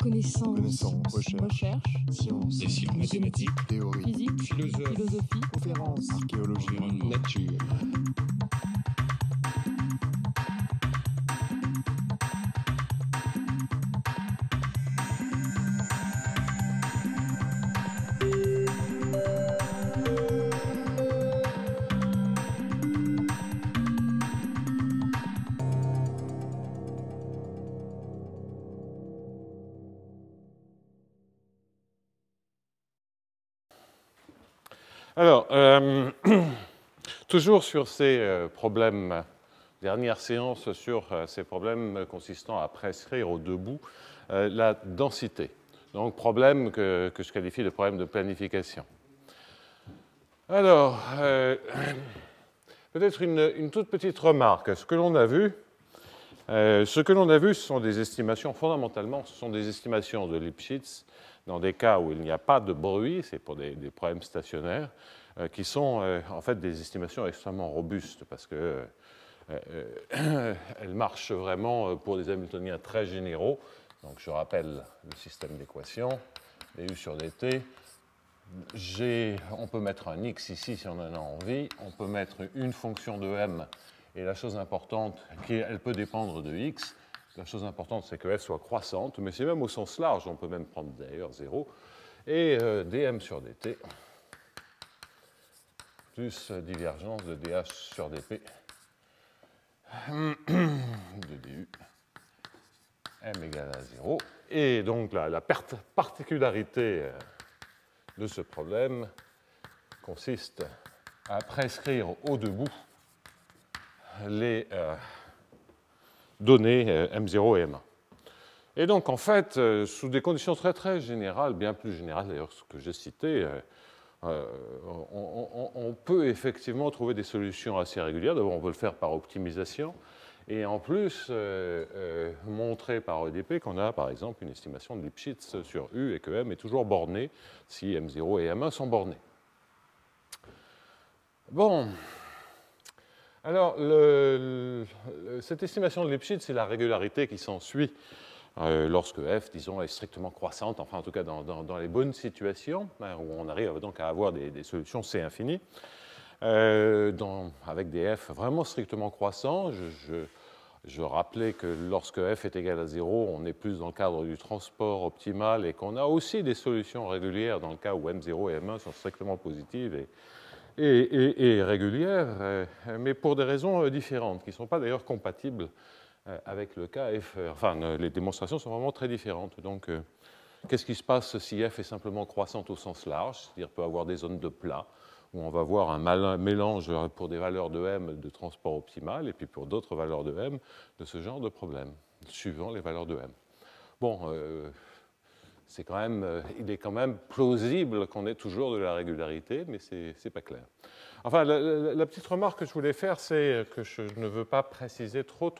Connaissance, recherche, sciences, dessin, mathématiques, théorie, physique, philosophie, conférences, archéologie, nature. Alors, toujours sur ces problèmes, dernière séance sur ces problèmes consistant à prescrire au debout la densité. Donc, problème que je qualifie de problème de planification. Alors, peut-être une toute petite remarque. Ce que l'on a vu, ce sont des estimations, fondamentalement, ce sont des estimations de Lipschitz dans des cas où il n'y a pas de bruit, c'est pour des problèmes stationnaires, qui sont en fait des estimations extrêmement robustes parce que elles marchent vraiment pour des Hamiltoniens très généraux. Donc je rappelle le système d'équations, du sur dt. On peut mettre un x ici si on en a envie, on peut mettre une fonction de m, et la chose importante, elle peut dépendre de x. La chose importante, c'est que f soit croissante, mais c'est même au sens large, on peut même prendre d'ailleurs 0, et dm sur dt, plus divergence de dh sur dp, de du, m égale à 0. Et donc la particularité de ce problème consiste à prescrire au debout les données M0 et M1. Et donc, en fait, sous des conditions très, très générales, bien plus générales d'ailleurs ce que j'ai cité, on peut effectivement trouver des solutions assez régulières. D'abord, on peut le faire par optimisation. Et en plus, montrer par EDP qu'on a, par exemple, une estimation de Lipschitz sur U et que M est toujours borné si M0 et M1 sont bornés. Bon. Alors, cette estimation de Lipschitz, c'est la régularité qui s'ensuit lorsque f, disons, est strictement croissante, enfin en tout cas dans les bonnes situations, où on arrive donc à avoir des solutions C infinies, avec des f vraiment strictement croissants. Je rappelais que lorsque f est égal à 0, on est plus dans le cadre du transport optimal et qu'on a aussi des solutions régulières dans le cas où M0 et M1 sont strictement positives et régulières, mais pour des raisons différentes, qui ne sont pas d'ailleurs compatibles avec le cas f. Enfin, les démonstrations sont vraiment très différentes. Donc, qu'est-ce qui se passe si f est simplement croissante au sens large, c'est-à-dire peut avoir des zones de plat, où on va voir un mélange pour des valeurs de m de transport optimal, et puis pour d'autres valeurs de m de ce genre de problème, suivant les valeurs de m. Bon, il est quand même plausible qu'on ait toujours de la régularité, mais ce n'est pas clair. Enfin, la petite remarque que je voulais faire, c'est que je ne veux pas préciser sur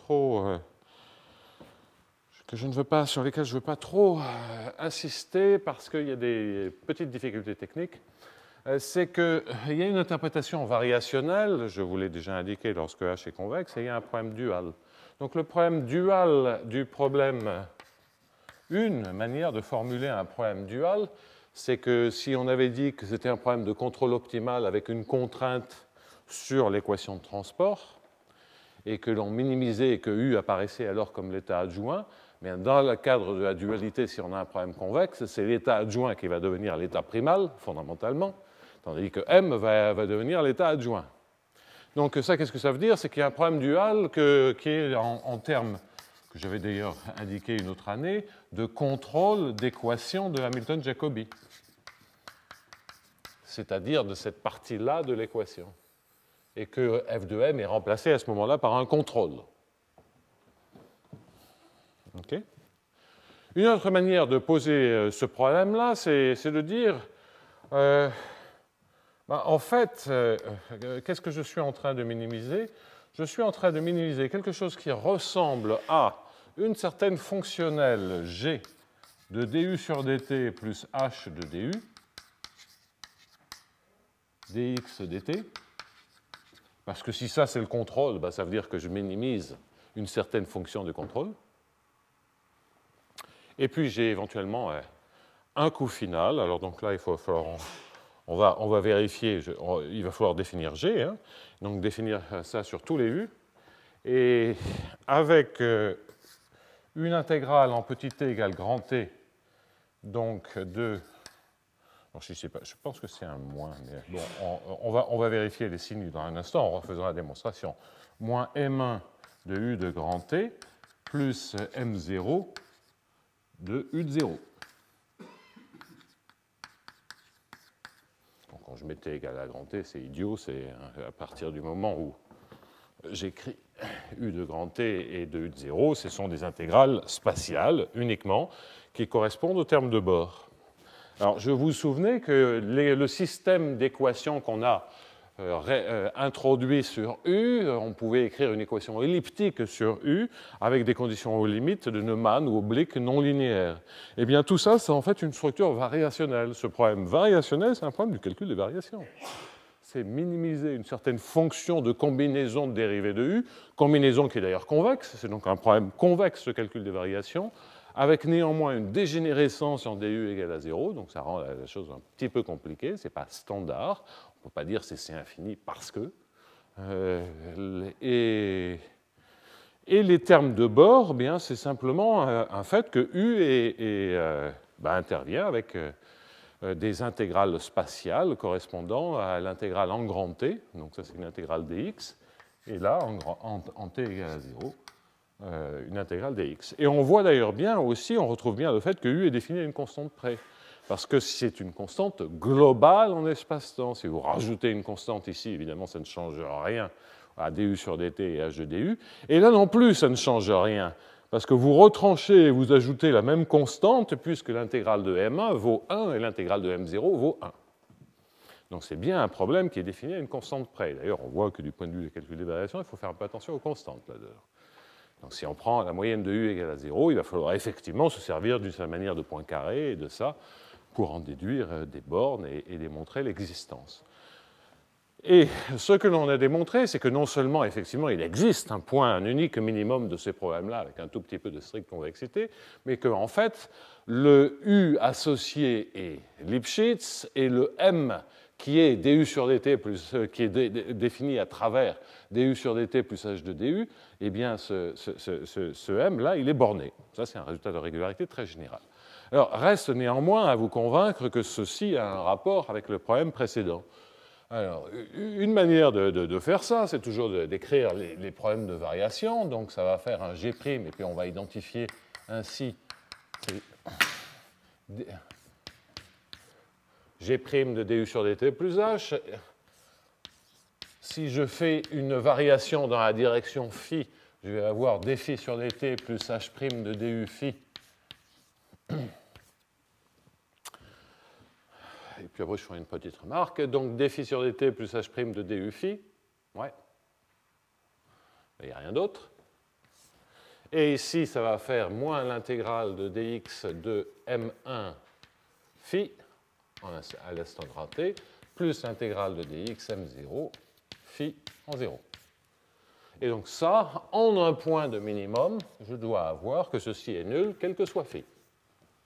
lesquelles je ne veux pas trop insister, parce qu'il y a des petites difficultés techniques. C'est qu'il y a une interprétation variationnelle, je vous l'ai déjà indiqué lorsque H est convexe, et il y a un problème dual. Donc le problème dual du problème, une manière de formuler un problème dual, c'est que si on avait dit que c'était un problème de contrôle optimal avec une contrainte sur l'équation de transport, et que l'on minimisait et que U apparaissait alors comme l'état adjoint, mais dans le cadre de la dualité, si on a un problème convexe, c'est l'état adjoint qui va devenir l'état primal, fondamentalement, tandis que M va devenir l'état adjoint. Donc ça, qu'est-ce que ça veut dire? C'est qu'il y a un problème dual qui est en termes, que j'avais d'ailleurs indiqué une autre année, de contrôle d'équation de Hamilton-Jacobi, c'est-à-dire de cette partie-là de l'équation, et que f de m est remplacé à ce moment-là par un contrôle. Okay. Une autre manière de poser ce problème-là, c'est de dire, en fait, qu'est-ce que je suis en train de minimiser? Je suis en train de minimiser quelque chose qui ressemble à une certaine fonctionnelle g de du sur dt plus h de du, dx dt, parce que si ça c'est le contrôle, ça veut dire que je minimise une certaine fonction de contrôle. Et puis j'ai éventuellement un coût final. Alors donc là, il va falloir, on va vérifier, il va falloir définir G, hein, donc définir ça sur tous les U. Et avec une intégrale en petit t égale grand T, donc de... Bon, je sais pas, je pense que c'est un moins, mais bon, on va vérifier les signes dans un instant en refaisant la démonstration. Moins M1 de U de grand T plus M0 de U de 0. Donc, quand je mets T égale à grand T, c'est idiot, c'est à partir du moment où j'écris U de grand T et de U de 0, ce sont des intégrales spatiales uniquement qui correspondent au terme de bord. Alors, je vous souvenez que le système d'équations qu'on a introduit sur U, on pouvait écrire une équation elliptique sur U avec des conditions aux limites de Neumann ou obliques non linéaires. Eh bien, tout ça, c'est en fait une structure variationnelle. Ce problème variationnel, c'est un problème du calcul des variations. C'est minimiser une certaine fonction de combinaison de dérivées de U, combinaison qui est d'ailleurs convexe, c'est donc un problème convexe, ce calcul des variations, avec néanmoins une dégénérescence en DU égale à 0, donc ça rend la chose un petit peu compliquée, ce n'est pas standard, on ne peut pas dire c'est C infini parce que. Et les termes de bord, bien, c'est simplement un fait que U intervient avec des intégrales spatiales correspondant à l'intégrale en grand T, donc ça c'est une intégrale dx, et là, en t égale à 0, une intégrale dx. Et on voit d'ailleurs bien aussi, on retrouve bien le fait que U est défini à une constante près, parce que c'est une constante globale en espace-temps. Si vous rajoutez une constante ici, évidemment, ça ne change rien à du sur dt et h de du, et là non plus, ça ne change rien, parce que vous retranchez et vous ajoutez la même constante, puisque l'intégrale de M1 vaut 1 et l'intégrale de M0 vaut 1. Donc c'est bien un problème qui est défini à une constante près. D'ailleurs, on voit que du point de vue du calcul des variations, il faut faire un peu attention aux constantes là-dedans. Donc si on prend la moyenne de U égale à 0, il va falloir effectivement se servir d'une certaine manière de point carré et de ça pour en déduire des bornes et démontrer l'existence. Et ce que l'on a démontré, c'est que non seulement, effectivement, il existe un point, un unique minimum de ces problèmes-là, avec un tout petit peu de stricte convexité, mais qu'en fait, le U associé est Lipschitz, et le M, qui est du sur dt plus, qui est défini à travers du sur dt plus h de du, eh bien, ce M-là, il est borné. Ça, c'est un résultat de régularité très général. Alors, reste néanmoins à vous convaincre que ceci a un rapport avec le problème précédent. Alors, une manière de faire ça, c'est toujours d'écrire les problèmes de variation. Donc, ça va faire un G', et puis on va identifier ainsi G' de du sur dt plus h. Si je fais une variation dans la direction phi, je vais avoir dφ sur dt plus h' de du phi. Et puis après, je ferai une petite remarque. Donc, dφ sur dt plus h' de du phi. Ouais. Il n'y a rien d'autre. Et ici, ça va faire moins l'intégrale de dx de m1 phi à l'instant grand t, plus l'intégrale de dx m0 phi en 0. Et donc ça, en un point de minimum, je dois avoir que ceci est nul, quel que soit phi.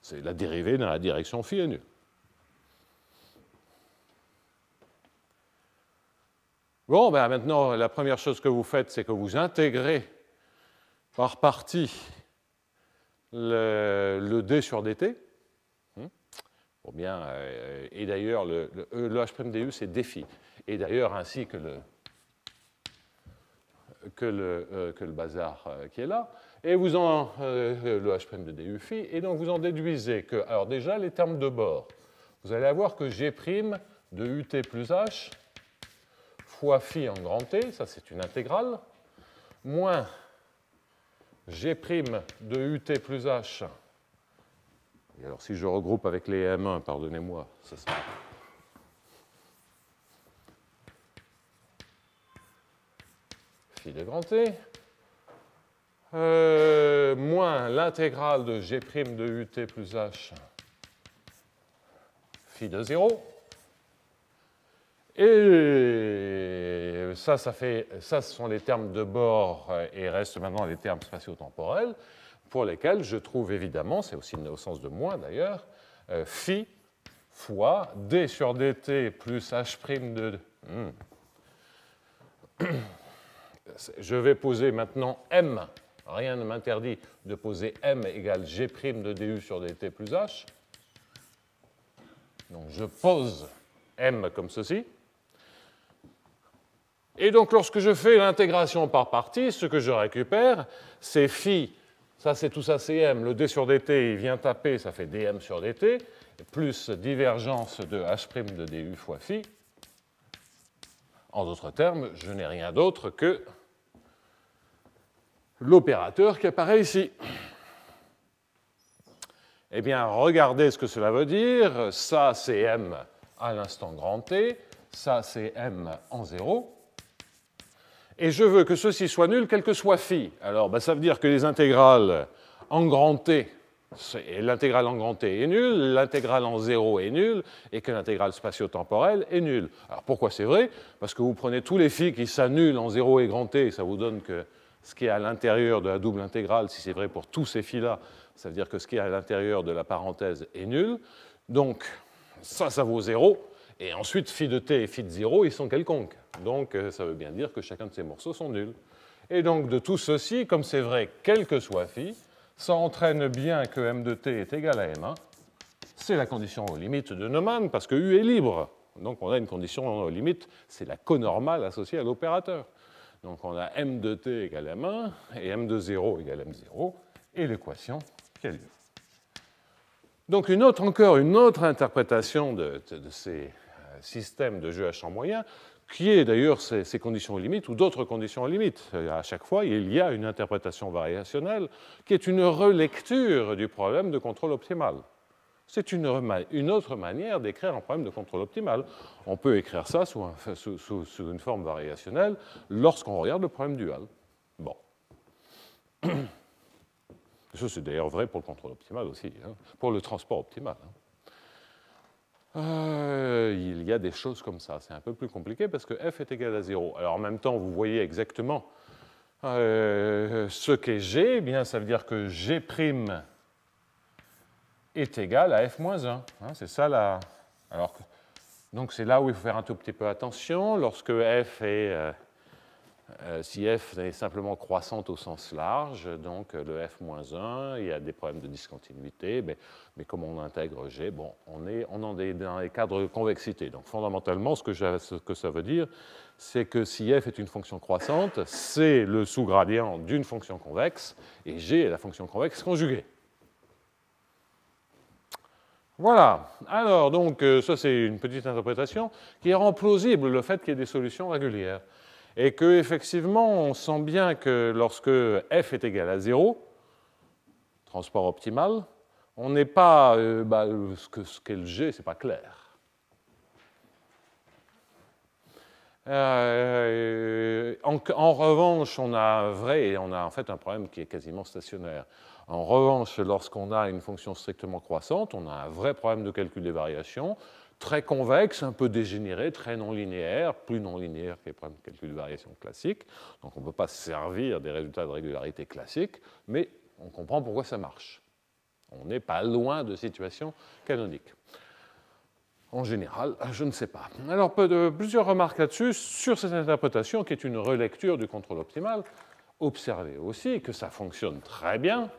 C'est la dérivée dans la direction phi est nulle. Bon, ben maintenant, la première chose que vous faites, c'est que vous intégrez par partie le d sur dt. Bon, bien, et d'ailleurs, le h' du, c'est dφ. Et d'ailleurs, ainsi que le bazar qui est là. Et vous en le h' de du phi. Et donc, vous en déduisez que, alors déjà, les termes de bord. Vous allez avoir que g' de ut plus h fois phi en grand T, ça c'est une intégrale, moins g' de ut plus h. Et alors si je regroupe avec les M1, pardonnez-moi, ça sera phi de grand T, moins l'intégrale de g' de ut plus h phi de 0. Et ça ce sont les termes de bord et reste maintenant les termes spatio-temporels. pour lesquels je trouve évidemment, c'est aussi au sens de moins d'ailleurs, phi fois d sur dt plus h' de... Je vais poser maintenant m, rien ne m'interdit de poser m égale g' de du sur dt plus h. Donc je pose m comme ceci. Et donc lorsque je fais l'intégration par partie, ce que je récupère, c'est phi, ça c'est tout ça c'est m, le d sur dt il vient taper, ça fait dm sur dt, plus divergence de h' de du fois phi. En d'autres termes, je n'ai rien d'autre que l'opérateur qui apparaît ici. Eh bien, regardez ce que cela veut dire. Ça, c'est m à l'instant grand t. Ça, c'est m en 0. Et je veux que ceci soit nul, quel que soit phi. Alors, ça veut dire que les intégrales en grand t, l'intégrale en grand t est nulle, l'intégrale en 0 est nulle, et que l'intégrale spatio-temporelle est nulle. Alors, pourquoi c'est vrai? Parce que vous prenez tous les phi qui s'annulent en 0 et grand t, et ça vous donne que ce qui est à l'intérieur de la double intégrale, si c'est vrai pour tous ces phi-là, ça veut dire que ce qui est à l'intérieur de la parenthèse est nul. Donc, ça vaut 0. Et ensuite, phi de t et phi de 0, ils sont quelconques. Donc, ça veut bien dire que chacun de ces morceaux sont nuls. Et donc, de tout ceci, comme c'est vrai, quel que soit phi, ça entraîne bien que m de t est égal à m1. C'est la condition aux limites de Neumann, parce que U est libre. Donc, on a une condition aux limites, c'est la conormale associée à l'opérateur. Donc, on a m de t égale m1 et m de 0 égale m0, et l'équation qui a lieu. Donc, encore une autre interprétation de ces systèmes de jeu à champ moyen, qui est d'ailleurs ces conditions aux limites ou d'autres conditions aux limites. À chaque fois, il y a une interprétation variationnelle qui est une relecture du problème de contrôle optimal. C'est une autre manière d'écrire un problème de contrôle optimal. On peut écrire ça sous une forme variationnelle lorsqu'on regarde le problème dual. Bon. Ça, c'est d'ailleurs vrai pour le contrôle optimal aussi, hein, pour le transport optimal. Il y a des choses comme ça. C'est un peu plus compliqué parce que f est égal à 0. Alors en même temps, vous voyez exactement ce qu'est g. Eh bien, ça veut dire que g' est égal à f-1. Hein, c'est ça là. Donc c'est là où il faut faire un tout petit peu attention. Lorsque f est... si f est simplement croissante au sens large, donc le f-1, il y a des problèmes de discontinuité, mais comme on intègre g, bon, on est dans les cadres de convexité. Donc fondamentalement, ce que ça veut dire, c'est que si f est une fonction croissante, c'est le sous-gradient d'une fonction convexe, et g est la fonction convexe conjuguée. Voilà. Alors, donc, ça c'est une petite interprétation qui rend plausible le fait qu'il y ait des solutions régulières. Et qu'effectivement, on sent bien que lorsque f est égal à 0, transport optimal, on n'est pas... ce qu'est le g, ce n'est pas clair. En revanche, on a en fait un problème qui est quasiment stationnaire. En revanche, lorsqu'on a une fonction strictement croissante, on a un vrai problème de calcul des variations, très convexe, un peu dégénéré, très non linéaire, plus non linéaire que les problèmes de calcul de variation classiques. Donc on ne peut pas se servir des résultats de régularité classiques, mais on comprend pourquoi ça marche. On n'est pas loin de situations canoniques. En général, je ne sais pas. Alors, plusieurs remarques là-dessus, sur cette interprétation qui est une relecture du contrôle optimal. Observez aussi que ça fonctionne très bien.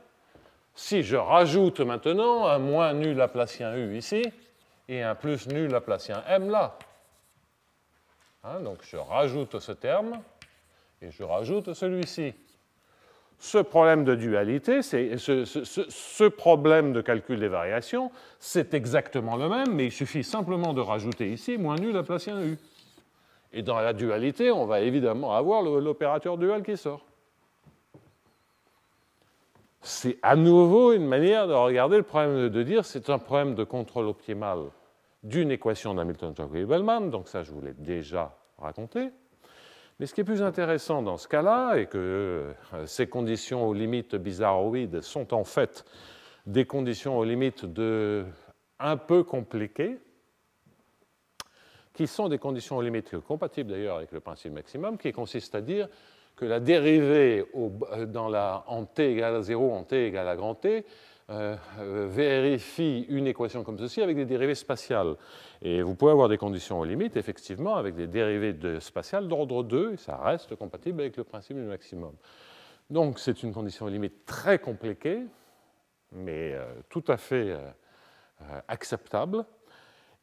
Si je rajoute maintenant un moins nu laplacien U ici, et un plus nu laplacien M là. Hein, donc je rajoute ce terme, et je rajoute celui-ci. Ce problème de dualité, ce problème de calcul des variations, c'est exactement le même, mais il suffit simplement de rajouter ici moins nu laplacien U. Et dans la dualité, on va évidemment avoir l'opérateur dual qui sort. C'est à nouveau une manière de regarder le problème, de dire c'est un problème de contrôle optimal d'une équation d'Hamilton-Jacobi-Bellman, donc ça je vous l'ai déjà raconté. Mais ce qui est plus intéressant dans ce cas-là, et que ces conditions aux limites bizarroïdes sont en fait des conditions aux limites un peu compliquées, qui sont des conditions aux limites compatibles d'ailleurs avec le principe maximum, qui consiste à dire que la dérivée en t égale à 0, en t égale à grand T, vérifie une équation comme ceci avec des dérivées spatiales. Et vous pouvez avoir des conditions aux limites, effectivement, avec des dérivées spatiales d'ordre 2, et ça reste compatible avec le principe du maximum. Donc c'est une condition aux limites très compliquée, mais tout à fait acceptable.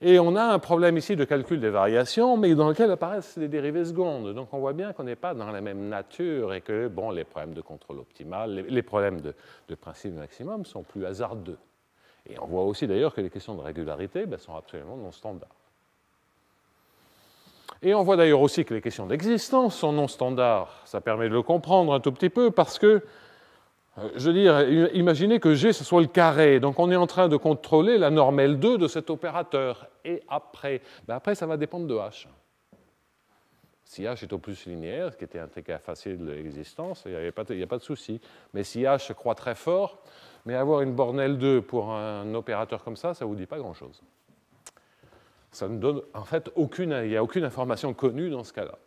Et on a un problème ici de calcul des variations, mais dans lequel apparaissent les dérivées secondes. Donc on voit bien qu'on n'est pas dans la même nature et que bon, les problèmes de contrôle optimal, les problèmes de principe maximum sont plus hasardeux. Et on voit aussi d'ailleurs que les questions de régularité sont absolument non standards. Et on voit d'ailleurs aussi que les questions d'existence sont non standards. Ça permet de le comprendre un tout petit peu parce que, je veux dire, imaginez que G, ce soit le carré. Donc on est en train de contrôler la norme L2 de cet opérateur. Et après, après ça va dépendre de H. Si H est au plus linéaire, ce qui était un cas facile de l'existence, il n'y a pas de souci. Mais si H croît très fort, mais avoir une borne L2 pour un opérateur comme ça ne vous dit pas grand-chose. Ça ne donne en fait il n'y a aucune information connue dans ce cas-là.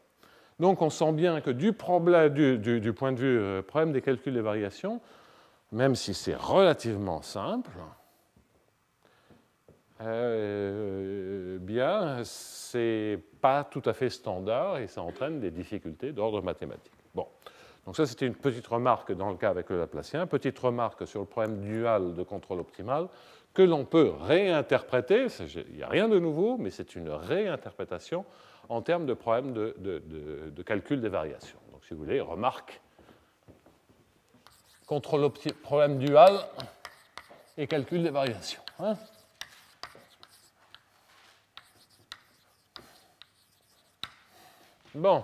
Donc on sent bien que du point de vue problème des calculs des variations, même si c'est relativement simple, bien, c'est pas tout à fait standard et ça entraîne des difficultés d'ordre mathématique. Bon, donc ça c'était une petite remarque dans le cas avec le Laplacien, petite remarque sur le problème dual de contrôle optimal que l'on peut réinterpréter, il n'y a rien de nouveau, mais c'est une réinterprétation en termes de problème de calcul des variations. Donc si vous voulez, remarque, problème dual et calcul des variations. Hein? Bon.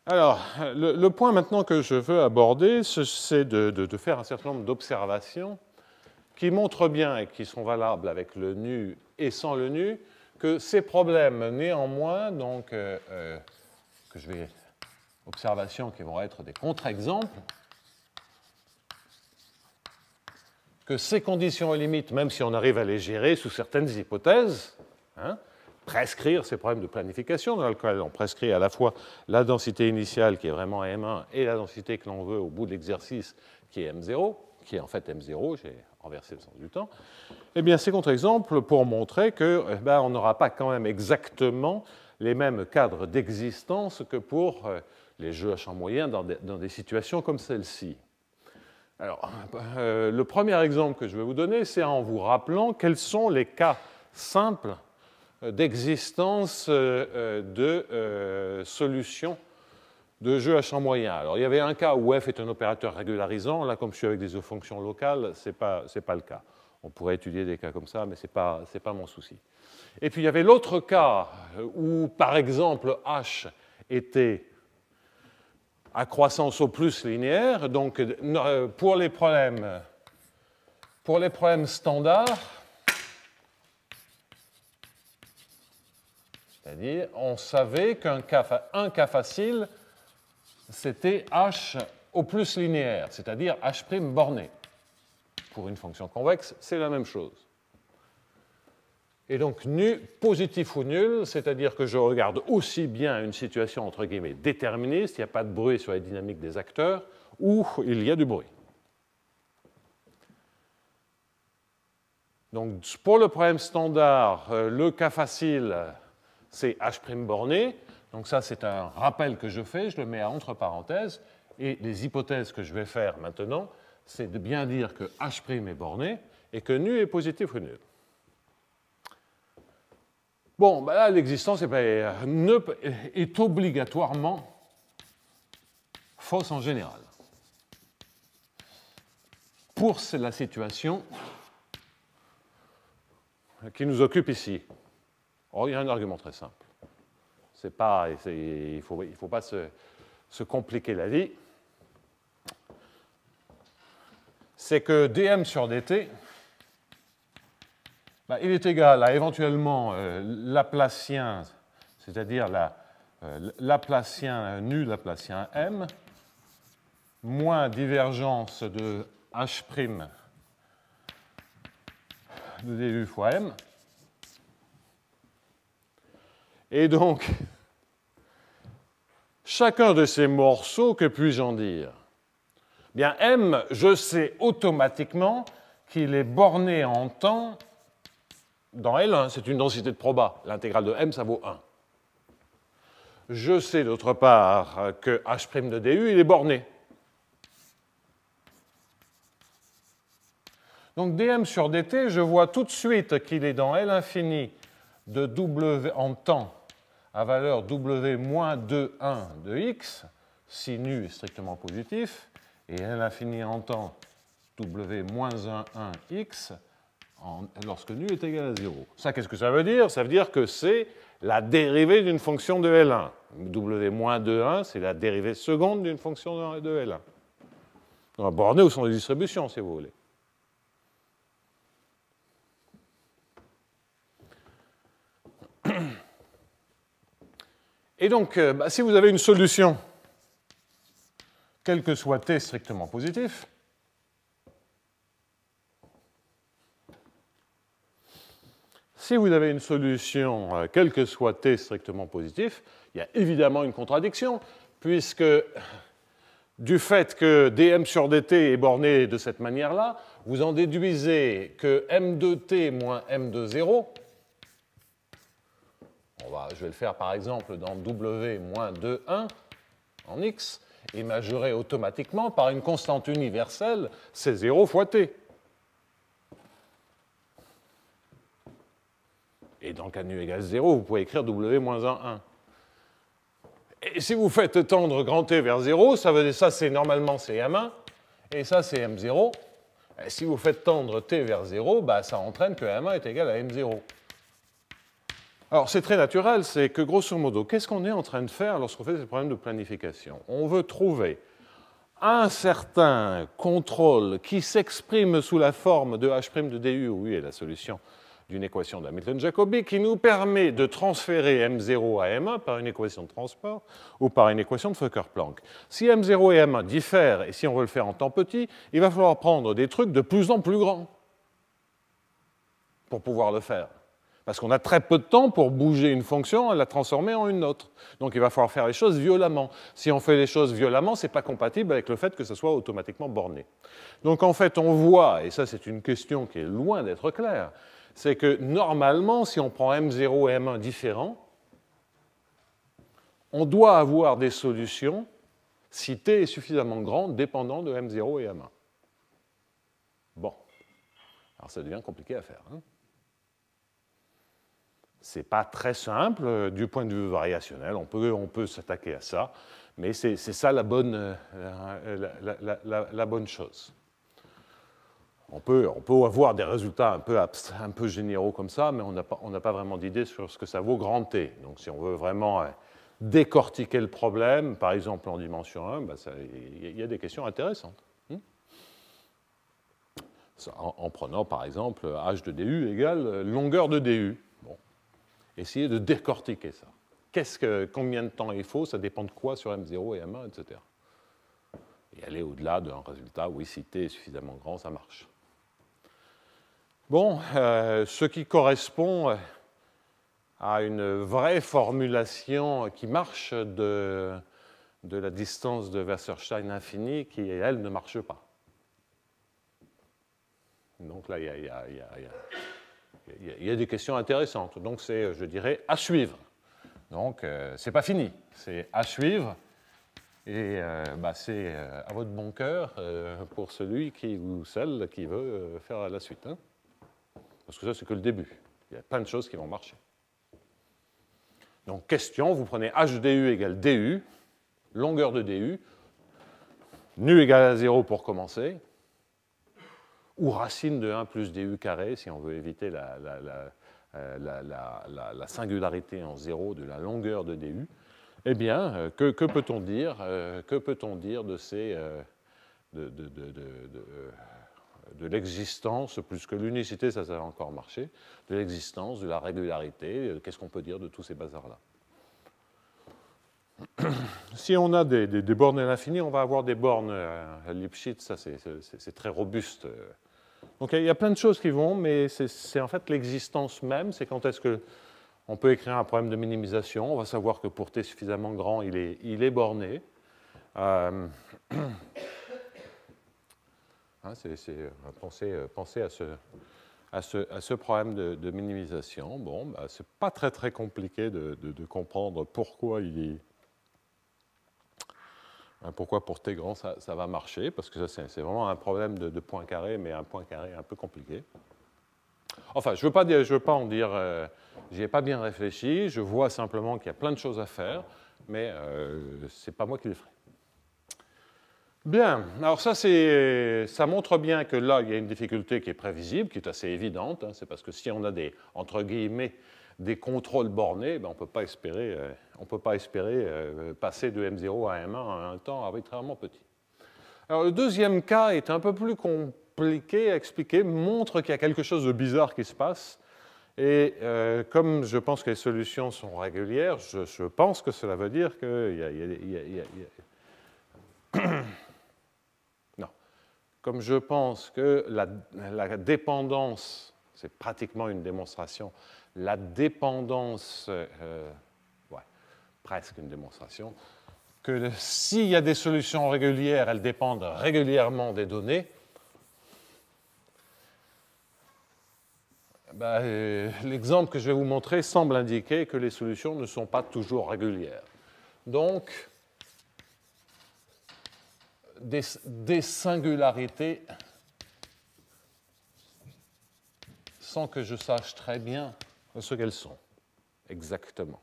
Alors, le point maintenant que je veux aborder, c'est de faire un certain nombre d'observations qui montrent bien et qui sont valables avec le nu et sans le nu, que ces problèmes, néanmoins, donc, observations qui vont être des contre-exemples, que ces conditions aux limites, même si on arrive à les gérer sous certaines hypothèses, hein, prescrire ces problèmes de planification dans lesquels on prescrit à la fois la densité initiale qui est vraiment M1 et la densité que l'on veut au bout de l'exercice qui est M0, qui est en fait M0, j'ai renversé le sens du temps, eh bien c'est contre-exemple pour montrer qu'on n'aura pas quand même exactement les mêmes cadres d'existence que pour les jeux à champ moyen dans des situations comme celle-ci. Alors, le premier exemple que je vais vous donner, c'est en vous rappelant quels sont les cas simples d'existence de solutions de jeux à champ moyen. Alors, il y avait un cas où f est un opérateur régularisant. Là, comme je suis avec des fonctions locales, ce n'est pas le cas. On pourrait étudier des cas comme ça, mais ce n'est pas mon souci. Et puis, il y avait l'autre cas où, par exemple, h était à croissance au plus linéaire. Donc, pour les problèmes standards, c'est-à-dire, on savait qu'un cas facile, c'était h au plus linéaire, c'est-à-dire h' borné. Pour une fonction convexe, c'est la même chose. Et donc, nu, positif ou nul, c'est-à-dire que je regarde aussi bien une situation, entre guillemets, déterministe, il n'y a pas de bruit sur les dynamiques des acteurs, ou il y a du bruit. Donc, pour le problème standard, le cas facile, c'est h' borné. Donc ça, c'est un rappel que je fais, je le mets entre parenthèses. Et les hypothèses que je vais faire maintenant, c'est de bien dire que h' est borné et que nu est positif ou nul. Bon, ben là, l'existence est obligatoirement fausse en général. Pour la situation qui nous occupe ici. Or, il y a un argument très simple. Il ne faut pas se compliquer la vie. C'est que dm sur dt, il est égal à éventuellement Laplacien, c'est-à-dire Laplacien nu, Laplacien m, moins divergence de h' de du fois m. Et donc, chacun de ces morceaux, que puis-je en dire? Bien, M, je sais automatiquement qu'il est borné en temps dans L1. C'est une densité de proba. L'intégrale de M, ça vaut 1. Je sais d'autre part que H' de DU, il est borné. Donc dm sur dt, je vois tout de suite qu'il est dans L infini de W en temps à valeur W moins 2,1 de x, si nu est strictement positif, et L infini en temps W moins 1,1 x lorsque nu est égal à 0. Ça, qu'est-ce que ça veut dire? Ça veut dire que c'est la dérivée d'une fonction de L1. W moins 2,1, c'est la dérivée seconde d'une fonction de L1. On va borner au centre de distribution, si vous voulez. Et donc, si vous avez une solution, quel que soit t strictement positif, si vous avez une solution, quel que soit t strictement positif, il y a évidemment une contradiction, puisque du fait que dm sur dt est borné de cette manière-là, vous en déduisez que m de t moins m de 0, je vais le faire par exemple dans w moins 2,1 en x, est majoré automatiquement par une constante universelle, c'est 0 fois t. Et dans le cas nu égale 0, vous pouvez écrire w moins 1,1. Et si vous faites tendre grand T vers 0, ça veut dire ça, c'est normalement c'est M1, et ça c'est M0. Et si vous faites tendre T vers 0, bah, ça entraîne que M1 est égal à M0. Alors c'est très naturel, c'est que grosso modo, qu'est-ce qu'on est en train de faire lorsqu'on fait ces problèmes de planification? On veut trouver un certain contrôle qui s'exprime sous la forme de H' de DU, où U est la solution d'une équation d'Hamilton-Jacobi, qui nous permet de transférer M0 à M1 par une équation de transport ou par une équation de Fokker-Planck. Si M0 et M1 diffèrent, et si on veut le faire en temps petit, il va falloir prendre des trucs de plus en plus grands pour pouvoir le faire. Parce qu'on a très peu de temps pour bouger une fonction et la transformer en une autre. Donc il va falloir faire les choses violemment. Si on fait les choses violemment, ce n'est pas compatible avec le fait que ce soit automatiquement borné. Donc en fait, on voit, et ça c'est une question qui est loin d'être claire, c'est que normalement, si on prend M0 et M1 différents, on doit avoir des solutions si t est suffisamment grand, dépendant de M0 et M1. Bon. Alors ça devient compliqué à faire. Hein. Ce n'est pas très simple du point de vue variationnel, on peut s'attaquer à ça, mais c'est ça la bonne chose. On peut avoir des résultats un peu généraux comme ça, mais on n'a pas vraiment d'idée sur ce que ça vaut grand T. Donc si on veut vraiment décortiquer le problème, par exemple en dimension 1, il y a des questions intéressantes. En prenant par exemple h de du égale longueur de du. Bon. Essayez de décortiquer ça. Combien de temps il faut, ça dépend de quoi sur M0 et M1, etc. Et aller au-delà d'un résultat, oui, si t est suffisamment grand, ça marche. Bon, ce qui correspond à une vraie formulation qui marche de la distance de Wasserstein infinie qui, elle, ne marche pas. Donc là, il y a des questions intéressantes. Donc c'est, je dirais, à suivre. Donc, c'est pas fini. C'est à suivre. Et c'est à votre bon cœur pour celui ou celle qui veut faire la suite. Hein. Parce que ça, c'est que le début. Il y a plein de choses qui vont marcher. Donc, question, vous prenez h de du égale du, longueur de du, nu égale à 0 pour commencer, ou racine de 1 plus du carré, si on veut éviter la singularité en 0 de la longueur de du. Eh bien, que peut-on dire de l'existence, plus que l'unicité, ça va encore marcher, de l'existence, de la régularité, qu'est-ce qu'on peut dire de tous ces bazars-là? Si on a des bornes à l'infini, on va avoir des bornes à Lipschitz, ça c'est très robuste. Donc il y a plein de choses qui vont, mais c'est en fait l'existence même, c'est quand est-ce que On peut écrire un problème de minimisation. On va savoir que pour t suffisamment grand, il est borné. Pensez à ce problème de minimisation. Bon, bah, ce n'est pas très, très compliqué de comprendre pourquoi pourquoi pour t grand ça va marcher, parce que c'est vraiment un problème de point carré, mais un point carré un peu compliqué. Enfin, je ne veux pas en dire, j'y ai pas bien réfléchi, je vois simplement qu'il y a plein de choses à faire, mais ce n'est pas moi qui les ferai. Bien, alors ça montre bien que là, il y a une difficulté qui est prévisible, qui est assez évidente. Hein, c'est parce que si on a entre guillemets, des contrôles bornés, ben on ne peut pas espérer passer de M0 à M1 en un temps arbitrairement petit. Alors, le deuxième cas est un peu plus compliqué à expliquer, montre qu'il y a quelque chose de bizarre qui se passe. Et comme je pense que les solutions sont régulières, je pense que cela veut dire qu'il y a non. Comme je pense que la dépendance, c'est pratiquement une démonstration, la dépendance, presque une démonstration, que s'il y a des solutions régulières, elles dépendent régulièrement des données. L'exemple que je vais vous montrer semble indiquer que les solutions ne sont pas toujours régulières. Donc, des singularités sans que je sache très bien ce qu'elles sont exactement.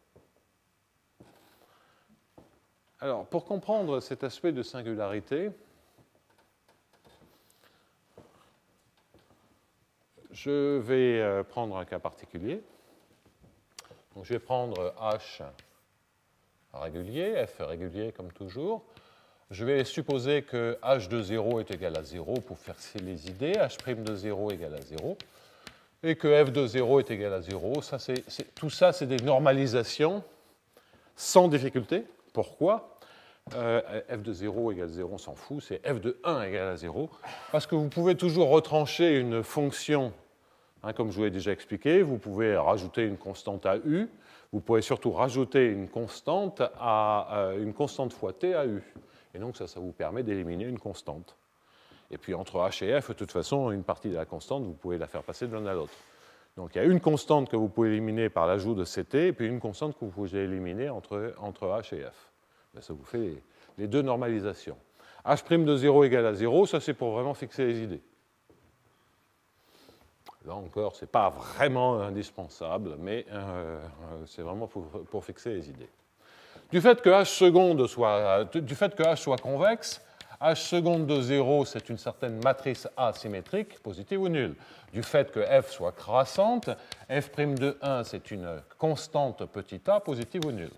Alors, pour comprendre cet aspect de singularité, je vais prendre un cas particulier. Donc, je vais prendre H régulier, F régulier comme toujours. Je vais supposer que H de 0 est égal à 0 pour faire les idées, H' de 0 égale à 0, et que F de 0 est égal à 0. Tout ça, c'est des normalisations sans difficulté. Pourquoi ? F de 0 égale 0, on s'en fout, c'est F de 1 égale à 0, parce que vous pouvez toujours retrancher une fonction, hein, comme je vous l'ai déjà expliqué, vous pouvez rajouter une constante à U, vous pouvez surtout rajouter une constante fois t à U. Et donc ça vous permet d'éliminer une constante. Et puis entre H et F, de toute façon, une partie de la constante, vous pouvez la faire passer de l'un à l'autre. Donc il y a une constante que vous pouvez éliminer par l'ajout de Ct, et puis une constante que vous pouvez éliminer entre H et F. Ça vous fait les deux normalisations. H' de 0 égale à 0, ça c'est pour vraiment fixer les idées. Là encore, ce n'est pas vraiment indispensable, mais c'est vraiment pour fixer les idées. Du fait que H soit convexe, H seconde de 0, c'est une certaine matrice A symétrique, positive ou nulle. Du fait que F soit croissante, F' de 1, c'est une constante petit a, positive ou nulle.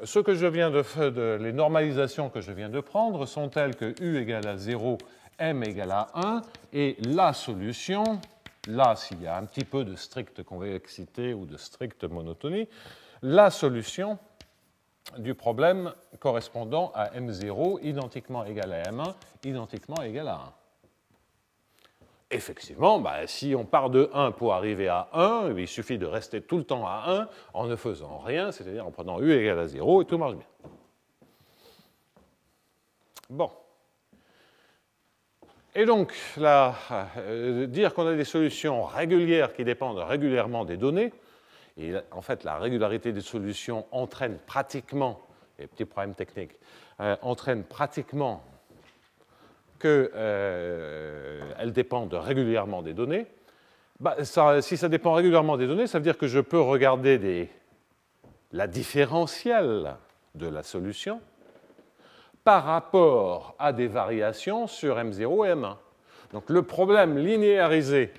Ce que je viens les normalisations que je viens de prendre sont telles que U égale à 0, M égale à 1, et la solution, là s'il y a un petit peu de stricte convexité ou de stricte monotonie, la solution du problème correspondant à M0 identiquement égal à M1, identiquement égal à 1. Effectivement, si on part de 1 pour arriver à 1, il suffit de rester tout le temps à 1 en ne faisant rien, c'est-à-dire en prenant U égale à 0 et tout marche bien. Bon. Et donc, dire qu'on a des solutions régulières qui dépendent régulièrement des données, et en fait, la régularité des solutions entraîne pratiquement, et petit problème technique, entraîne pratiquement qu'elles dépendent régulièrement des données. Si ça dépend régulièrement des données, ça veut dire que je peux regarder la différentielle de la solution par rapport à des variations sur M0 et M1. Donc le problème linéarisé,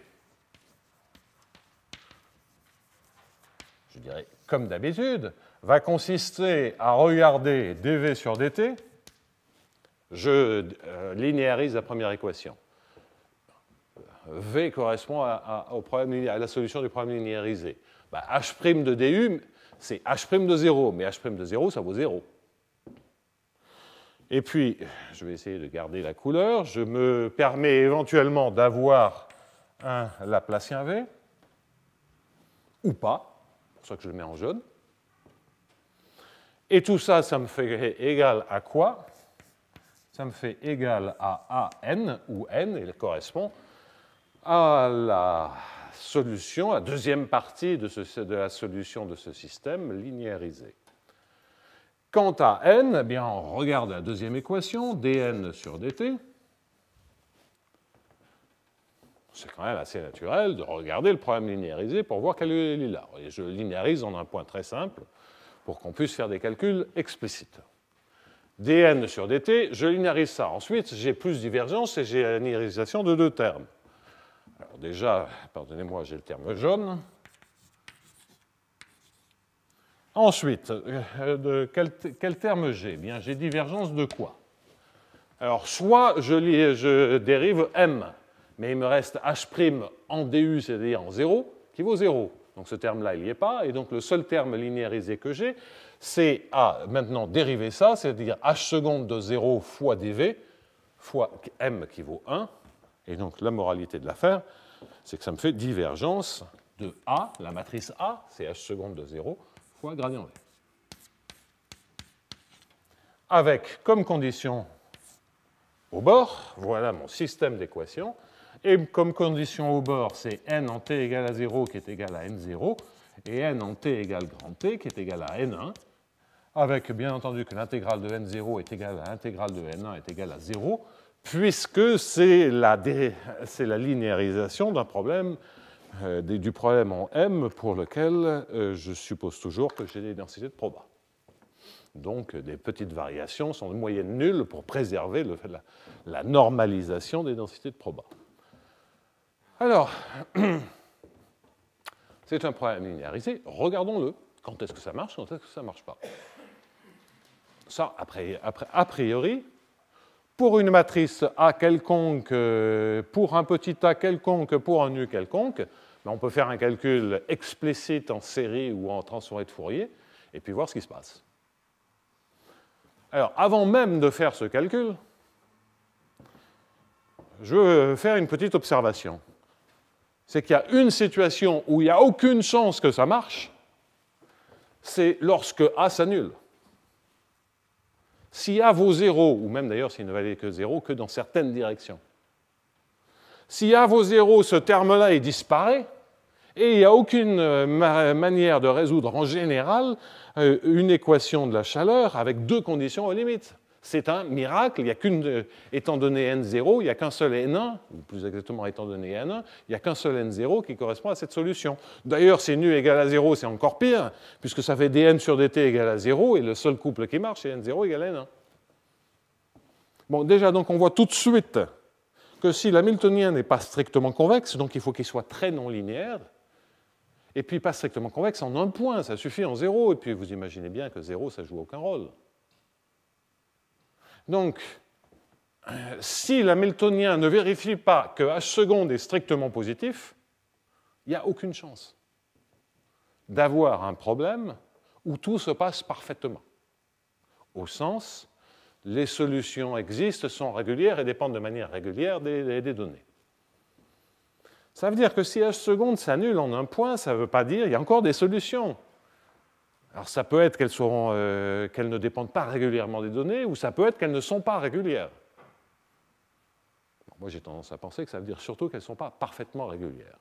je dirais comme d'habitude, va consister à regarder dv sur dt. Je linéarise la première équation. V correspond à la solution du problème linéarisé. H' de du, c'est H' de 0, mais H' de 0, ça vaut 0. Et puis, je vais essayer de garder la couleur. Je me permets éventuellement d'avoir un Laplacien V. ou pas, c'est pour ça que je le mets en jaune. Et tout ça, ça me fait égal à quoi? Ça me fait égal à AN, où N il correspond à la solution, la deuxième partie de la solution de ce système linéarisé. Quant à N, eh bien, on regarde la deuxième équation, dN sur dt. C'est quand même assez naturel de regarder le problème linéarisé pour voir quel est là. Et je linéarise en un point très simple pour qu'on puisse faire des calculs explicites. dN sur dt, je linéarise ça. Ensuite, j'ai plus divergence et j'ai la linéarisation de deux termes. Alors déjà, pardonnez-moi, j'ai le terme jaune. Ensuite, quel terme j'ai? Bien, j'ai divergence de quoi? Alors, soit je dérive m, mais il me reste h' en du, c'est-à-dire en 0, qui vaut 0. Donc ce terme-là, il n'y est pas, et donc le seul terme linéarisé que j'ai, c'est maintenant dériver ça, c'est-à-dire h seconde de 0 fois dv, fois m qui vaut 1, et donc la moralité de l'affaire, c'est que ça me fait divergence de A, la matrice A, c'est h seconde de 0, fois gradient V. Avec comme condition au bord, voilà mon système d'équations, et comme condition au bord, c'est n en t égale à 0 qui est égal à n0, et n en t égale grand T qui est égal à n1, avec bien entendu que l'intégrale de n0 est égale à l'intégrale de n1 est égale à 0, puisque c'est la linéarisation d'un problème, du problème en M pour lequel je suppose toujours que j'ai des densités de proba. Donc des petites variations sont de moyenne nulle pour préserver la normalisation des densités de proba. Alors, c'est un problème linéarisé, regardons-le. Quand est-ce que ça marche, quand est-ce que ça ne marche pas? Ça, a priori, pour une matrice A quelconque, pour un petit a quelconque, pour un U quelconque, on peut faire un calcul explicite en série ou en transformé de Fourier, et puis voir ce qui se passe. Alors, avant même de faire ce calcul, je veux faire une petite observation. C'est qu'il y a une situation où il n'y a aucune chance que ça marche, c'est lorsque A s'annule. Si A vaut 0, ou même d'ailleurs s'il ne valait que 0, que dans certaines directions. Si A vaut 0, ce terme-là, il disparaît, et il n'y a aucune manière de résoudre en général une équation de la chaleur avec deux conditions aux limites. C'est un miracle, il n'y a qu'une, étant donné n0, il n'y a qu'un seul n1, ou plus exactement étant donné n1, il n'y a qu'un seul n0 qui correspond à cette solution. D'ailleurs, si nu égale à 0, c'est encore pire, puisque ça fait dn sur dt égale à 0, et le seul couple qui marche, c'est n0 égale n1. Bon, déjà, donc on voit tout de suite que si l'hamiltonien n'est pas strictement convexe, donc il faut qu'il soit très non linéaire, et puis pas strictement convexe en un point, ça suffit en 0, et puis vous imaginez bien que 0, ça ne joue aucun rôle. Donc, si l'hamiltonien ne vérifie pas que h seconde est strictement positif, il n'y a aucune chance d'avoir un problème où tout se passe parfaitement. Au sens, les solutions existent, sont régulières et dépendent de manière régulière des données. Ça veut dire que si h seconde s'annule en un point, ça ne veut pas dire qu'il y a encore des solutions. Alors ça peut être qu'elles ne dépendent pas régulièrement des données, ou ça peut être qu'elles ne sont pas régulières. Bon, moi j'ai tendance à penser que ça veut dire surtout qu'elles ne sont pas parfaitement régulières.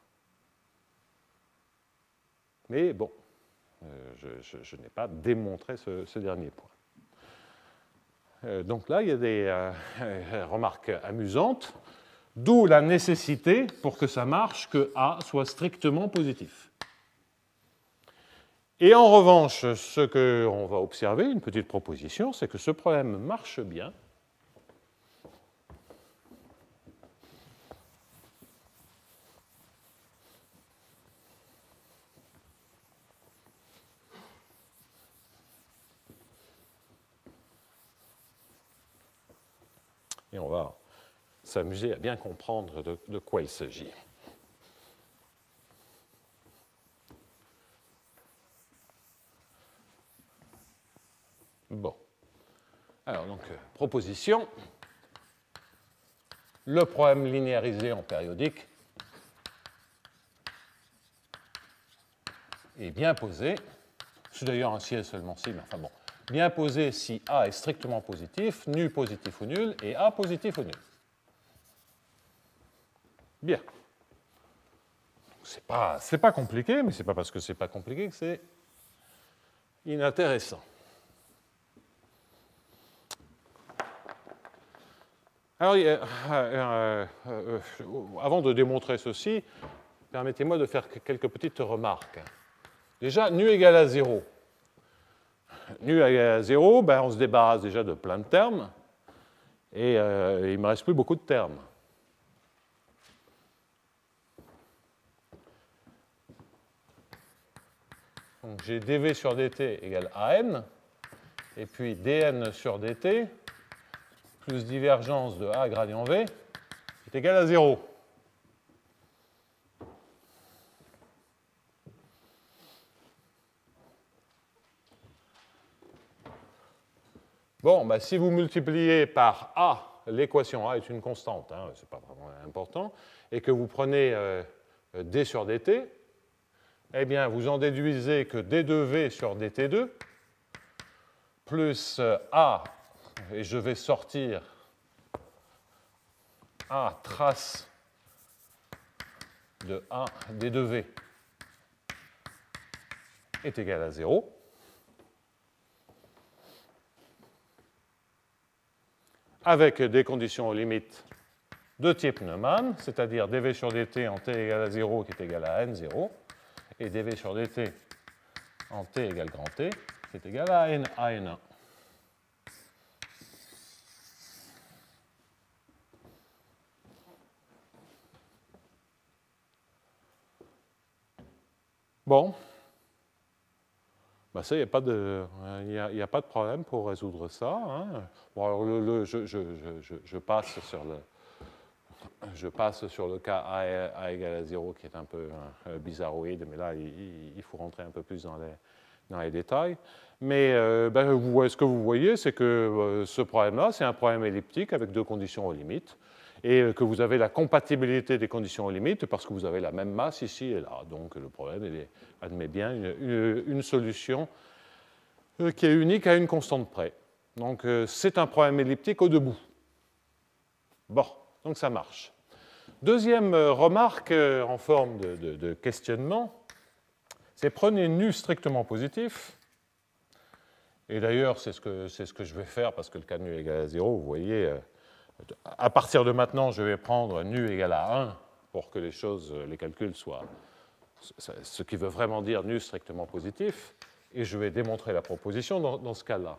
Mais bon, je n'ai pas démontré ce dernier point. Donc là, il y a des remarques amusantes, d'où la nécessité, pour que ça marche, que A soit strictement positif. Et en revanche, ce qu'on va observer, une petite proposition, c'est que ce problème marche bien. Et on va s'amuser à bien comprendre de quoi il s'agit. Bon. Alors, donc, proposition. Le problème linéarisé en périodique est bien posé. C'est d'ailleurs un si et seulement si, mais enfin bon. Bien posé si A est strictement positif, nu positif ou nul, et A positif ou nul. Bien. C'est pas compliqué, mais c'est pas parce que c'est pas compliqué que c'est inintéressant. Alors, avant de démontrer ceci, permettez-moi de faire quelques petites remarques. Déjà, nu égale à 0. Nu égale à 0, ben, on se débarrasse déjà de plein de termes, et il ne me reste plus beaucoup de termes. Donc j'ai dv sur dt égale an, et puis dn sur dt, plus divergence de a gradient v, est égal à 0. Bon, bah, si vous multipliez par a, l'équation a est une constante, hein, ce n'est pas vraiment important, et que vous prenez d sur dt, eh bien, vous en déduisez que d2v sur dt2 plus a, et je vais sortir a trace de a d2v est égal à 0. Avec des conditions aux limites de type Neumann, c'est-à-dire dv sur dt en t égale à 0 qui est égal à n0, et dv sur dt en t égale grand T qui est égal à n1. Bon, ben ça, il n'y a pas de problème pour résoudre ça. Hein. Bon, alors je passe sur le cas a égale à 0 qui est un peu bizarroïde, mais là, il faut rentrer un peu plus dans les détails. Mais ce que vous voyez, c'est que ce problème-là, c'est un problème elliptique avec deux conditions aux limites, et que vous avez la compatibilité des conditions aux limites parce que vous avez la même masse ici et là. Donc le problème, il admet bien une solution qui est unique à une constante près. Donc c'est un problème elliptique au debout. Bon, donc ça marche. Deuxième remarque en forme de questionnement, c'est prenez nu strictement positif. Et d'ailleurs, c'est ce que je vais faire parce que le cas de nu égale à 0, vous voyez, à partir de maintenant, je vais prendre nu égale à 1 pour que les calculs soient ce qui veut vraiment dire nu strictement positif, et je vais démontrer la proposition dans ce cas-là.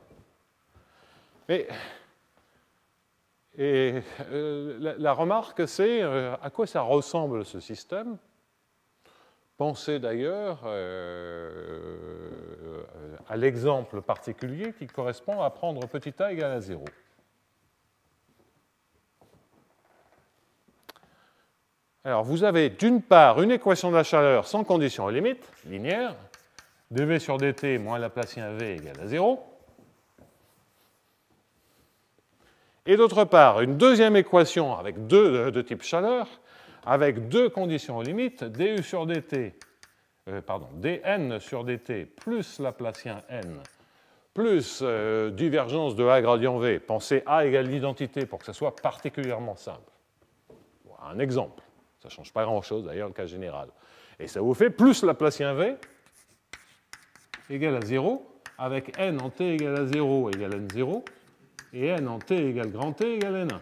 La remarque, c'est à quoi ça ressemble ce système. Pensez d'ailleurs à l'exemple particulier qui correspond à prendre petit a égale à 0. Alors, vous avez d'une part une équation de la chaleur sans condition aux limites, linéaire, dv sur dt moins Laplacien v égale à 0. Et d'autre part, une deuxième équation avec de type chaleur, avec deux conditions aux limites, du sur dt, dn sur dt plus Laplacien n, plus divergence de a gradient v. Pensez a égale l'identité pour que ça soit particulièrement simple. Voilà un exemple. Ça ne change pas grand-chose, d'ailleurs, le cas général. Et ça vous fait plus Laplacien v égale à 0, avec n en t égale à 0 égale n0, et n en t égale grand T égale n1.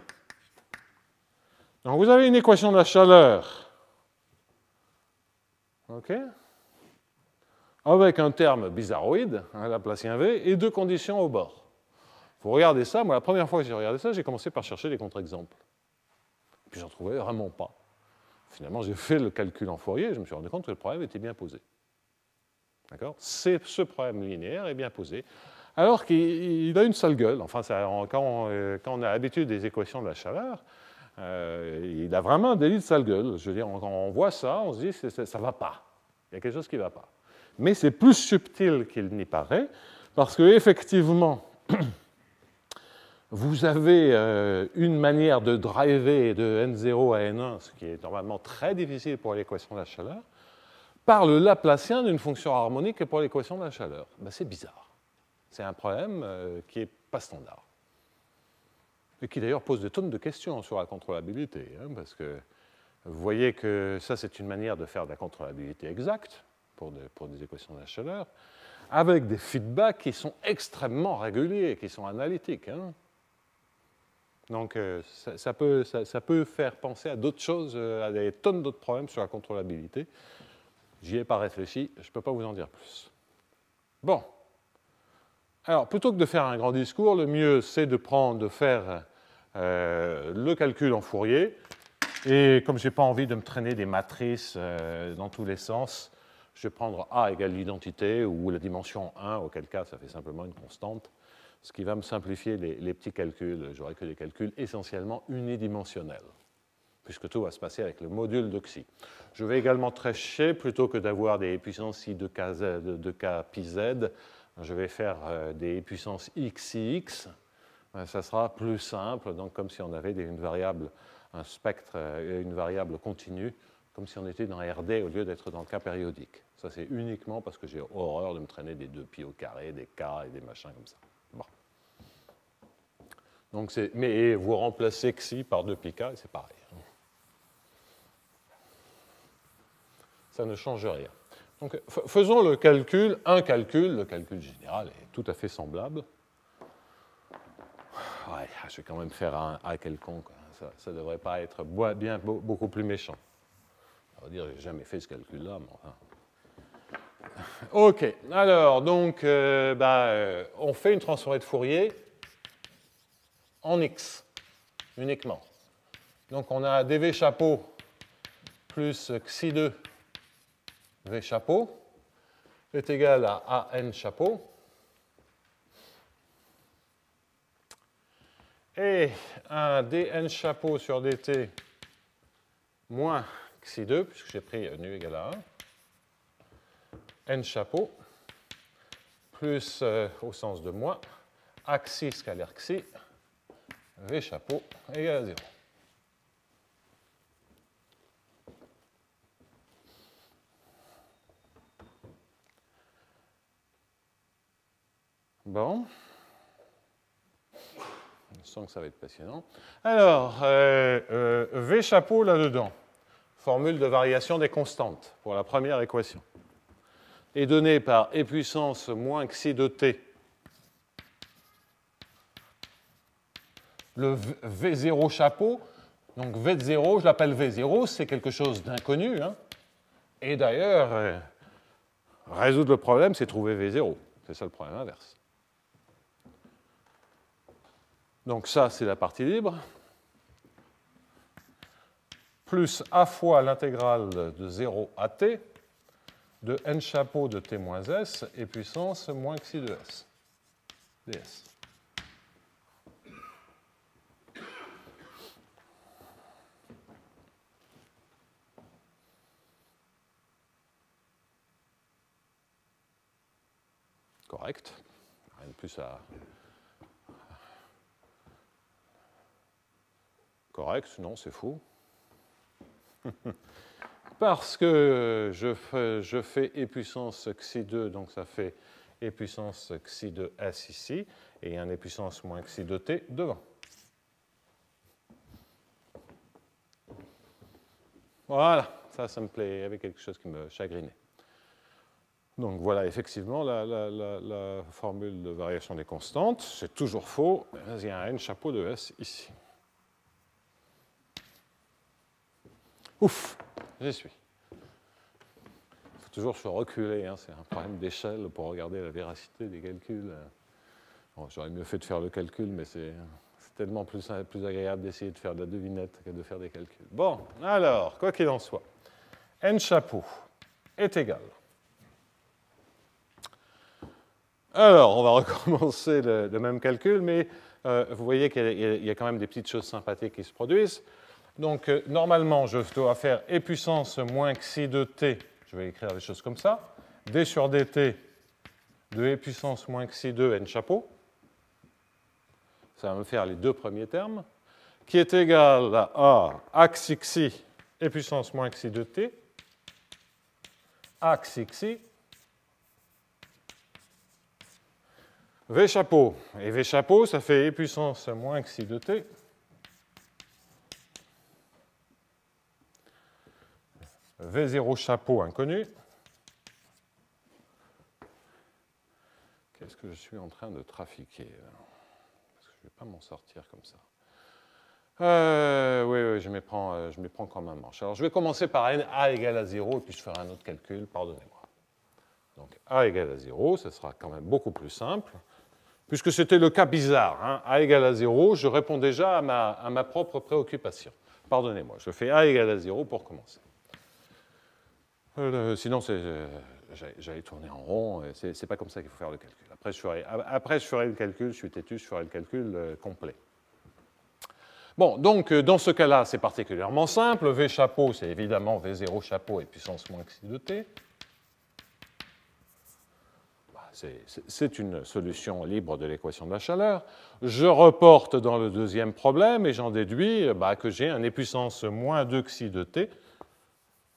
Donc vous avez une équation de la chaleur, OK, avec un terme bizarroïde, Laplacien v, et deux conditions au bord. Vous regardez ça, moi la première fois que j'ai regardé ça, j'ai commencé par chercher des contre-exemples. Puis j'en trouvais vraiment pas. Finalement, j'ai fait le calcul en Fourier et je me suis rendu compte que le problème était bien posé. D'accord ? Ce problème linéaire est bien posé. Alors qu'il a une sale gueule. Enfin, quand on a l'habitude des équations de la chaleur, il a vraiment un délit de sale gueule. Je veux dire, quand on voit ça, on se dit ça ne va pas. Il y a quelque chose qui ne va pas. Mais c'est plus subtil qu'il n'y paraît, parce qu'effectivement, vous avez une manière de driver de n0 à n1, ce qui est normalement très difficile pour l'équation de la chaleur, par le Laplacien d'une fonction harmonique pour l'équation de la chaleur. Ben, c'est bizarre. C'est un problème qui n'est pas standard. Et qui d'ailleurs pose des tonnes de questions sur la contrôlabilité, hein, parce que vous voyez que ça, c'est une manière de faire de la contrôlabilité exacte pour des équations de la chaleur, avec des feedbacks qui sont extrêmement réguliers, qui sont analytiques. Hein. Donc, ça peut faire penser à d'autres choses, à des tonnes d'autres problèmes sur la contrôlabilité. J'y ai pas réfléchi, je ne peux pas vous en dire plus. Bon. Alors, plutôt que de faire un grand discours, le mieux, c'est de faire le calcul en Fourier. Et comme je n'ai pas envie de me traîner des matrices dans tous les sens, je vais prendre A égale l'identité ou la dimension 1, auquel cas ça fait simplement une constante, ce qui va me simplifier les petits calculs. J'aurai que des calculs essentiellement unidimensionnels, puisque tout va se passer avec le module de xi. Je vais également tricher, plutôt que d'avoir des puissances i de k pi z, je vais faire des puissances xix. Ça sera plus simple, donc comme si on avait une variable, un spectre, une variable continue, comme si on était dans RD au lieu d'être dans le cas périodique. Ça, c'est uniquement parce que j'ai horreur de me traîner des 2π au carré, des k et des machins comme ça. Bon. Donc mais vous remplacez xi par 2πk, c'est pareil. Ça ne change rien. Donc, faisons le calcul, le calcul général est tout à fait semblable. Ouais, je vais quand même faire un A quelconque. Ça ne devrait pas être beaucoup plus méchant. On va dire, je n'ai jamais fait ce calcul-là, mais enfin. OK. Alors, donc, on fait une transformée de Fourier en X, uniquement. Donc, on a dv chapeau plus xi2 v chapeau est égal à an chapeau. Et un dn chapeau sur dt moins xi2, puisque j'ai pris nu égale à 1, n chapeau, plus, au sens de moins, axi scalaire xi, v chapeau égale à 0. Bon. Je sens que ça va être passionnant. Alors, V chapeau là-dedans, formule de variation des constantes pour la première équation, est donnée par e puissance moins xi de t. Le V0 chapeau, donc V de 0, je l'appelle V0, c'est quelque chose d'inconnu. Hein. Et d'ailleurs, résoudre le problème, c'est trouver V0. C'est ça le problème inverse. Donc ça, c'est la partie libre, plus a fois l'intégrale de 0 à t de n chapeau de t moins s et puissance moins xi de s, ds. Correct. Rien de plus à... Correct, non, c'est faux. Parce que je fais e puissance xi2, donc ça fait e puissance xi de s ici, et un e puissance moins xi de t devant. Voilà, ça me plaît, il y avait quelque chose qui me chagrinait. Donc voilà, effectivement, la formule de variation des constantes, c'est toujours faux, il y a un n chapeau de s ici. Ouf, j'y suis. Il faut toujours se reculer, hein, c'est un problème d'échelle pour regarder la véracité des calculs. Bon, j'aurais mieux fait de faire le calcul, mais c'est tellement plus agréable d'essayer de faire de la devinette que de faire des calculs. Bon, alors, quoi qu'il en soit, n chapeau est égal. Alors, on va recommencer le même calcul, mais vous voyez qu'il y a quand même des petites choses sympathiques qui se produisent. Donc, normalement, je dois faire e puissance moins xi de t, je vais écrire les choses comme ça, d sur dt de e puissance moins xi de n chapeau, ça va me faire les deux premiers termes, qui est égal à a xi e puissance moins xi de t, axe xi, V chapeau. Et V chapeau, ça fait E puissance moins xi de t. V0 chapeau inconnu. Qu'est-ce que je suis en train de trafiquer là? Parce que je ne vais pas m'en sortir comme ça. Oui, je m'y prends comme un manche. Alors, je vais commencer par A égale à 0, et puis je ferai un autre calcul, pardonnez-moi. Donc, A égale à 0, ce sera quand même beaucoup plus simple, puisque c'était le cas bizarre. Hein. A égale à 0, je réponds déjà à ma propre préoccupation. Pardonnez-moi, je fais A égale à 0 pour commencer. Sinon, j'allais tourner en rond, c'est pas comme ça qu'il faut faire le calcul. Après, je ferai le calcul, je suis têtu, je ferai le calcul complet. Bon, donc, dans ce cas-là, c'est particulièrement simple. V chapeau, c'est évidemment V0 chapeau et puissance moins xi de t. C'est une solution libre de l'équation de la chaleur. Je reporte dans le deuxième problème et j'en déduis que j'ai un E puissance moins 2 xi de t,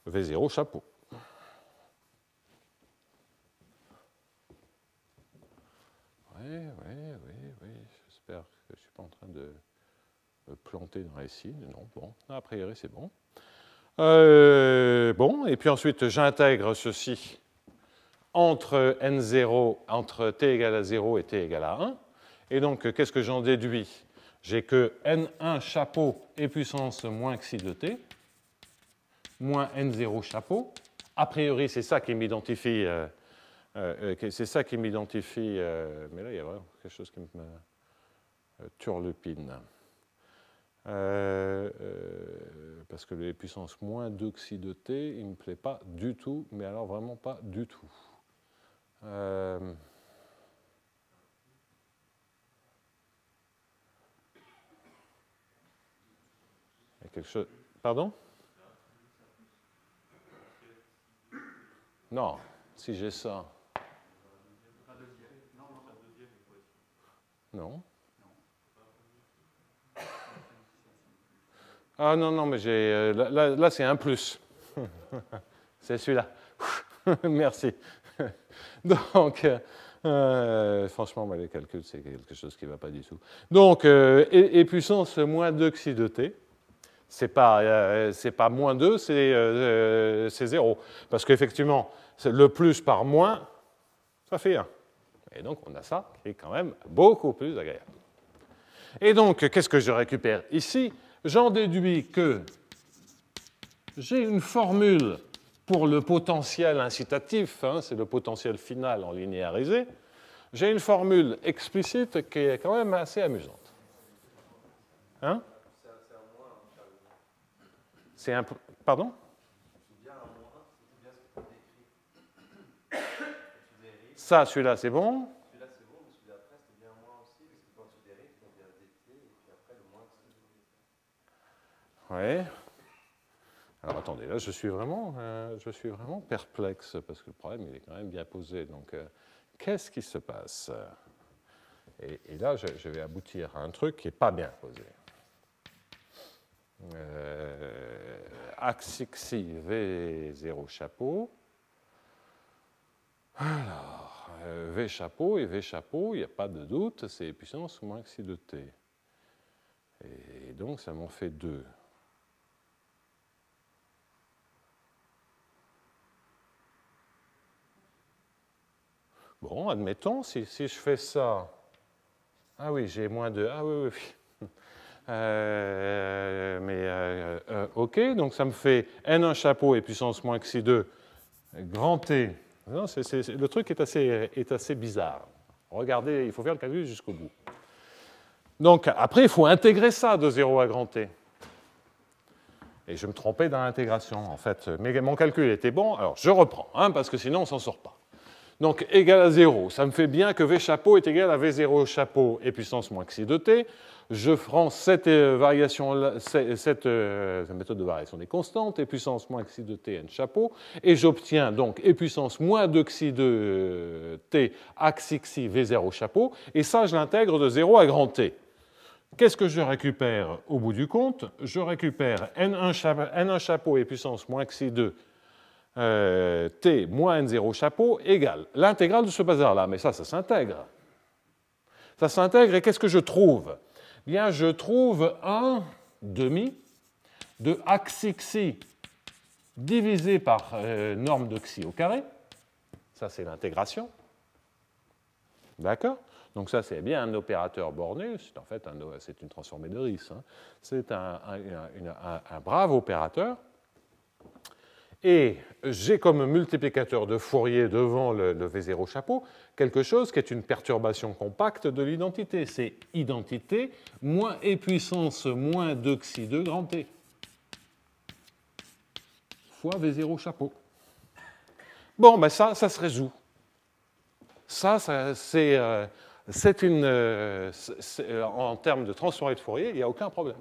V0 chapeau. Oui, j'espère que je ne suis pas en train de me planter dans les signes. Non, bon, a priori c'est bon. Bon, et puis ensuite j'intègre ceci entre N0, entre t égale à 0 et t égale à 1. Et donc, qu'est-ce que j'en déduis? J'ai que N1 chapeau E puissance moins xi de t, moins N0 chapeau. A priori, c'est ça qui m'identifie... c'est ça qui m'identifie, mais là il y a vraiment quelque chose qui me turlupine. Parce que les puissances moins 2 xi de t, il ne me plaît pas du tout, mais alors vraiment pas du tout. Il y a quelque chose... Pardon? Non, si j'ai ça. Non. Ah non, mais j'ai là c'est un plus. C'est celui-là. Merci. Donc, franchement, les calculs, c'est quelque chose qui ne va pas du tout. Donc, et puissance moins 2 xi de t, c'est pas moins 2, c'est 0. Parce qu'effectivement, le plus par moins, ça fait 1. Et donc, on a ça qui est quand même beaucoup plus agréable. Et donc, qu'est-ce que je récupère ici? J'en déduis que j'ai une formule pour le potentiel incitatif, hein, c'est le potentiel final en linéarisé. J'ai une formule explicite qui est quand même assez amusante. Hein? C'est un... Pardon? Ça, celui-là, c'est bon. Celui-là, c'est bon, mais celui d'après, c'était bien moins aussi, parce que quand tu dérives, tu as dt, et puis après, le moins que c'est. Oui. Alors, attendez, là, je suis vraiment perplexe, parce que le problème, il est quand même bien posé. Donc, qu'est-ce qui se passe? Et là, je vais aboutir à un truc qui n'est pas bien posé. Axe xi, V0 chapeau. Alors, V chapeau et V chapeau, il n'y a pas de doute, c'est puissance moins xi de t. Et donc, ça m'en fait 2. Bon, admettons, si je fais ça... Ah oui, j'ai moins 2. Ah oui. OK, donc ça me fait N1 chapeau et puissance moins xi 2, grand T. Non, le truc est assez bizarre. Regardez, il faut faire le calcul jusqu'au bout. Donc, après, il faut intégrer ça de 0 à grand T. Et je me trompais dans l'intégration, en fait. Mais mon calcul était bon, alors je reprends, hein, parce que sinon, on ne s'en sort pas. Donc, égal à 0, ça me fait bien que V chapeau est égal à V0 chapeau et puissance moins xi de t. Je prends cette variation, cette méthode de variation des constantes, et puissance moins xi de t n chapeau, et j'obtiens donc et puissance moins 2 xi de t axe xi V0 chapeau, et ça, je l'intègre de 0 à grand T. Qu'est-ce que je récupère au bout du compte? Je récupère N1 chapeau et puissance moins xi 2 t moins n0 chapeau égale l'intégrale de ce bazar-là. Mais ça s'intègre. Ça s'intègre et qu'est-ce que je trouve? Bien, je trouve un demi de axe xi divisé par norme de xi au carré. Ça, c'est l'intégration. D'accord? Donc ça, c'est bien un opérateur borné. C'est en fait c'est une transformée de Riesz. Hein. C'est un brave opérateur. Et j'ai comme multiplicateur de Fourier devant le V0 chapeau quelque chose qui est une perturbation compacte de l'identité. C'est identité moins e puissance moins 2 xi 2 grand T fois V0 chapeau. Bon, ben ça se résout. Ça c'est en termes de transformée de Fourier, il n'y a aucun problème.